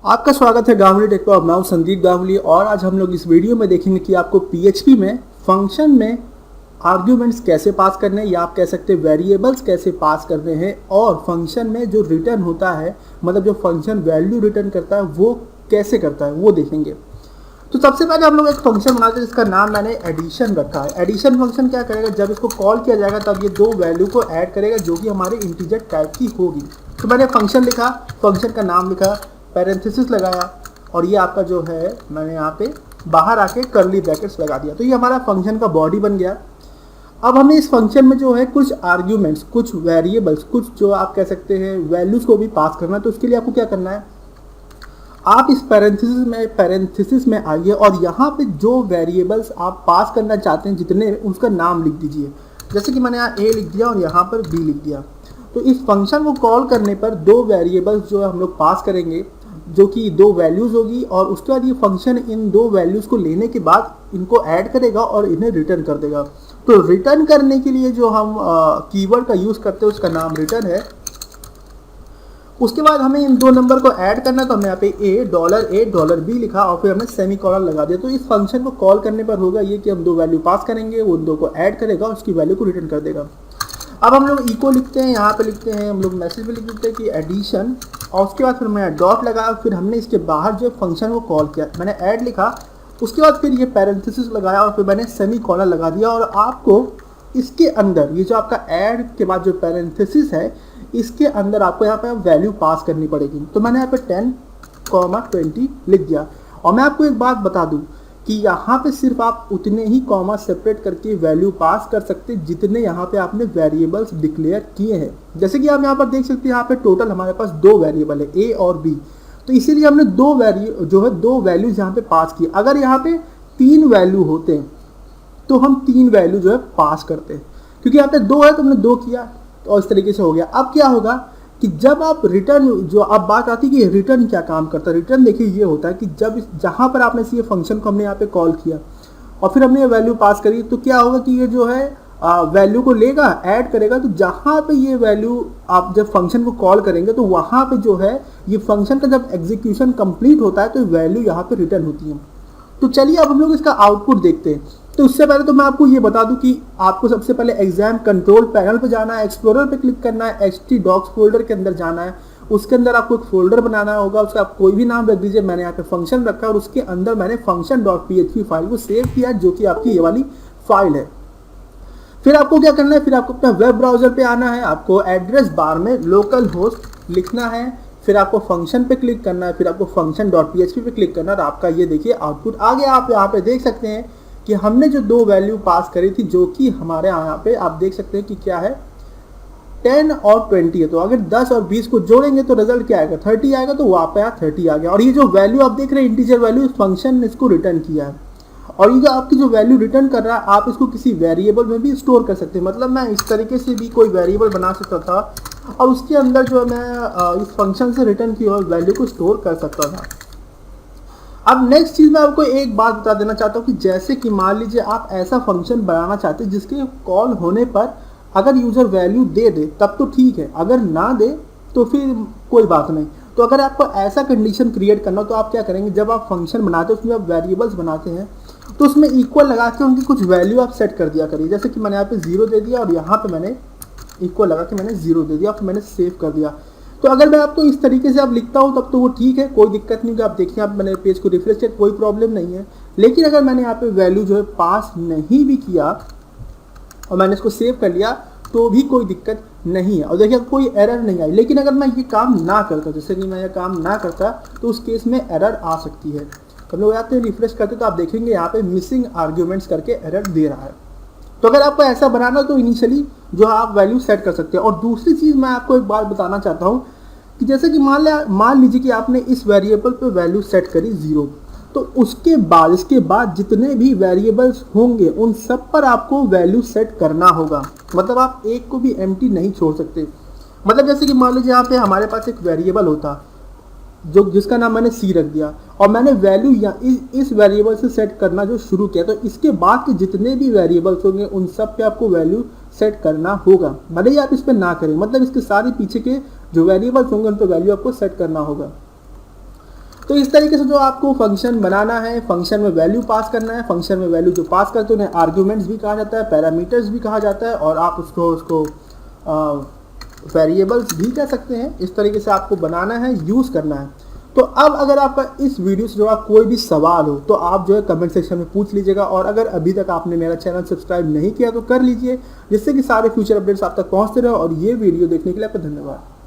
आपका स्वागत है गावली टेक पर। मैं हूं संदीप गावली और आज हम लोग इस वीडियो में देखेंगे कि आपको पीएचपी में फंक्शन में आर्ग्यूमेंट्स कैसे पास करने हैं या आप कह सकते हैं वेरिएबल्स कैसे पास करने हैं और फंक्शन में जो रिटर्न होता है मतलब जो फंक्शन वैल्यू रिटर्न करता है वो कैसे करता है वो देखेंगे। तो सबसे पहले हम लोग एक फंक्शन बनाते हैं जिसका नाम मैंने एडिशन रखा है। एडिशन फंक्शन क्या करेगा, जब इसको कॉल किया जाएगा तब ये दो वैल्यू को ऐड करेगा जो कि हमारे इंटीजर टाइप की होगी। तो मैंने फंक्शन लिखा, फंक्शन का नाम लिखा, पैरेंथेसिस लगाया और ये आपका जो है मैंने यहाँ पे बाहर आके कर्ली ब्रैकेट्स लगा दिया। तो ये हमारा फंक्शन का बॉडी बन गया। अब हमें इस फंक्शन में जो है कुछ आर्ग्यूमेंट्स, कुछ वेरिएबल्स, कुछ जो आप कह सकते हैं वैल्यूज को भी पास करना है। तो उसके लिए आपको क्या करना है, आप इस पैरेंथेसिस में आइए और यहाँ पे जो वेरिएबल्स आप पास करना चाहते हैं जितने, उसका नाम लिख दीजिए। जैसे कि मैंने यहाँ ए लिख दिया और यहाँ पर बी लिख दिया। तो इस फंक्शन को कॉल करने पर दो वेरिएबल्स जो हम लोग पास करेंगे जो कि दो वैल्यूज होगी और उसके बाद ये फंक्शन इन दो वैल्यूज को लेने के बाद इनको ऐड करेगा और इन्हें रिटर्न कर देगा। तो रिटर्न करने के लिए जो हम कीवर्ड का यूज करते हैं उसका नाम रिटर्न है। उसके बाद हमें इन दो नंबर को ऐड करना है। तो हमने यहाँ पे $A लिखा और फिर हमने सेमीकोलन लगा दिया। तो इस फंक्शन को कॉल करने पर होगा ये कि हम दो वैल्यू पास करेंगे, उन दो को ऐड करेगा, उसकी वैल्यू को रिटर्न कर देगा। अब हम लोग इको लिखते हैं, यहाँ पे लिखते हैं, हम लोग मैसेज में लिख देते हैं कि एडिशन और उसके बाद फिर मैंने डॉट लगाया, फिर हमने इसके बाहर जो फंक्शन को कॉल किया, मैंने ऐड लिखा, उसके बाद फिर ये पैरेंथेसिस लगाया और फिर मैंने सेमीकोलन लगा दिया। और आपको इसके अंदर ये जो आपका ऐड के बाद जो पैरेंथेसिस है इसके अंदर आपको यहाँ पे वैल्यू पास करनी पड़ेगी। तो मैंने यहाँ पे 10, 20 लिख दिया। और मैं आपको एक बात बता दूं कि यहाँ पे सिर्फ आप उतने ही कॉमा सेपरेट करके वैल्यू पास कर सकते जितने यहाँ पे आपने वेरिएबल्स डिक्लेयर किए हैं। जैसे कि आप यहाँ पर देख सकते हैं यहाँ पे टोटल हमारे पास दो वेरिएबल है ए और बी। तो इसीलिए हमने दो वैल्यूज यहाँ पे पास किए। अगर यहाँ पे तीन वैल्यू होते हैं तो हम तीन वैल्यू जो है पास करते हैं, क्योंकि यहाँ पे दो है तो हमने दो किया और इस तरीके से हो गया। अब क्या होगा कि जब आप रिटर्न, जो अब बात आती है कि रिटर्न क्या काम करता है। रिटर्न देखिए ये होता है कि जब जहाँ पर आपने ये फंक्शन को हमने यहाँ पे कॉल किया और फिर हमने ये वैल्यू पास करी तो क्या होगा कि ये जो है वैल्यू को लेगा, ऐड करेगा। तो जहाँ पे ये वैल्यू आप जब फंक्शन को कॉल करेंगे तो वहाँ पे जो है ये फंक्शन का जब एग्जीक्यूशन कंप्लीट होता है तो वैल्यू यहाँ पे रिटर्न होती है। तो चलिए अब हम लोग इसका आउटपुट देखते हैं। तो उससे पहले तो मैं आपको ये बता दूं कि आपको सबसे पहले एग्जाम कंट्रोल पैनल पे जाना है, एक्सप्लोरर पे क्लिक करना है, htdocs फोल्डर के अंदर जाना है। उसके अंदर आपको एक फोल्डर बनाना होगा, उसका आप कोई भी नाम रख दीजिए। मैंने यहाँ पे फंक्शन रखा और उसके अंदर मैंने function.php फाइल को सेव किया जो कि आपकी ये वाली फाइल है। फिर आपको क्या करना है, फिर आपको अपना वेब ब्राउजर पे आना है, आपको एड्रेस बार में लोकल होस्ट लिखना है, फिर आपको फंक्शन पे क्लिक करना है, फिर आपको function.php पे क्लिक करना है और आपका ये देखिए आउटपुट आ गया। आप यहाँ पे देख सकते हैं कि हमने जो दो वैल्यू पास करी थी जो कि हमारे यहाँ पे आप देख सकते हैं कि क्या है 10 और 20 है। तो अगर 10 और 20 को जोड़ेंगे तो रिजल्ट क्या आएगा, 30 आएगा। तो वहाँ पे 30 आ गया। और ये जो वैल्यू आप देख रहे हैं इंटीजर वैल्यू, इस फंक्शन ने इसको रिटर्न किया है। और ये जो आपकी जो वैल्यू रिटर्न कर रहा है आप इसको किसी वेरिएबल में भी स्टोर कर सकते हैं। मतलब मैं इस तरीके से भी कोई वेरिएबल बना सकता था और उसके अंदर जो मैं इस फंक्शन से रिटर्न की और वैल्यू को स्टोर कर सकता था। अब नेक्स्ट चीज मैं आपको एक बात बता देना चाहता हूँ कि जैसे कि मान लीजिए आप ऐसा फंक्शन बनाना चाहते हैं जिसके कॉल होने पर अगर यूजर वैल्यू दे दे तब तो ठीक है, अगर ना दे तो फिर कोई बात नहीं। तो अगर आपको ऐसा कंडीशन क्रिएट करना हो तो आप क्या करेंगे, जब आप फंक्शन बनाते हैं उसमें आप वेरिएबल्स बनाते हैं तो उसमें इक्वल लगा के उनकी कुछ वैल्यू आप सेट कर दिया करिए। जैसे कि मैंने यहाँ पे 0 दे दिया और यहाँ पे मैंने इक्वल लगा के मैंने 0 दे दिया, फिर मैंने सेव कर दिया। तो अगर मैं आपको इस तरीके से आप लिखता हूँ तब तो वो ठीक है, कोई दिक्कत नहीं। कि आप देखिए आप मैंने पेज को रिफ्रेश किया, कोई प्रॉब्लम नहीं है। लेकिन अगर मैंने यहाँ पे वैल्यू जो है पास नहीं भी किया और मैंने इसको सेव कर लिया तो भी कोई दिक्कत नहीं है और देखिए कोई एरर नहीं आई। लेकिन अगर मैं ये काम ना करता, जैसे कि मैं ये काम ना करता तो उस केस में एरर आ सकती है। हम लोग आते हैं रिफ्रेश करते तो आप देखेंगे यहाँ पे मिसिंग आर्ग्यूमेंट्स करके एरर दे रहा है। तो अगर आपको ऐसा बनाना तो इनिशियली जो आप वैल्यू सेट कर सकते हैं। और दूसरी चीज़ मैं आपको एक बात बताना चाहता हूँ कि जैसे कि मान लीजिए कि आपने इस वेरिएबल पे वैल्यू सेट करी 0, तो उसके बाद इसके बाद जितने भी वेरिएबल्स होंगे उन सब पर आपको वैल्यू सेट करना होगा। मतलब आप एक को भी एम्प्टी नहीं छोड़ सकते। मतलब जैसे कि मान लीजिए यहाँ पे हमारे पास एक वेरिएबल होता जो जिसका नाम मैंने सी रख दिया और मैंने वैल्यू या इस वेरिएबल से सेट करना जो शुरू किया, तो इसके बाद के जितने भी वेरिएबल्स होंगे उन सब पे आपको वैल्यू सेट करना होगा। भले ही आप इस पर ना करें, मतलब इसके सारे पीछे के जो वेरिएबल्स होंगे उन पर वैल्यू आपको सेट करना होगा। तो इस तरीके से जो आपको फंक्शन बनाना है, फंक्शन में वैल्यू पास करना है, फंक्शन में वैल्यू जो पास करते हैं उन्हें आर्ग्यूमेंट्स भी कहा जाता है, पैरामीटर्स भी कहा जाता है, और आप उसको वेरिएबल्स भी कह सकते हैं। इस तरीके से आपको बनाना है, यूज़ करना है। तो अब अगर आपका इस वीडियो से जो आप कोई भी सवाल हो तो आप जो है कमेंट सेक्शन में पूछ लीजिएगा, और अगर अभी तक आपने मेरा चैनल सब्सक्राइब नहीं किया तो कर लीजिए, जिससे कि सारे फ्यूचर अपडेट्स आप तक पहुंचते रहे। और ये वीडियो देखने के लिए आपका धन्यवाद।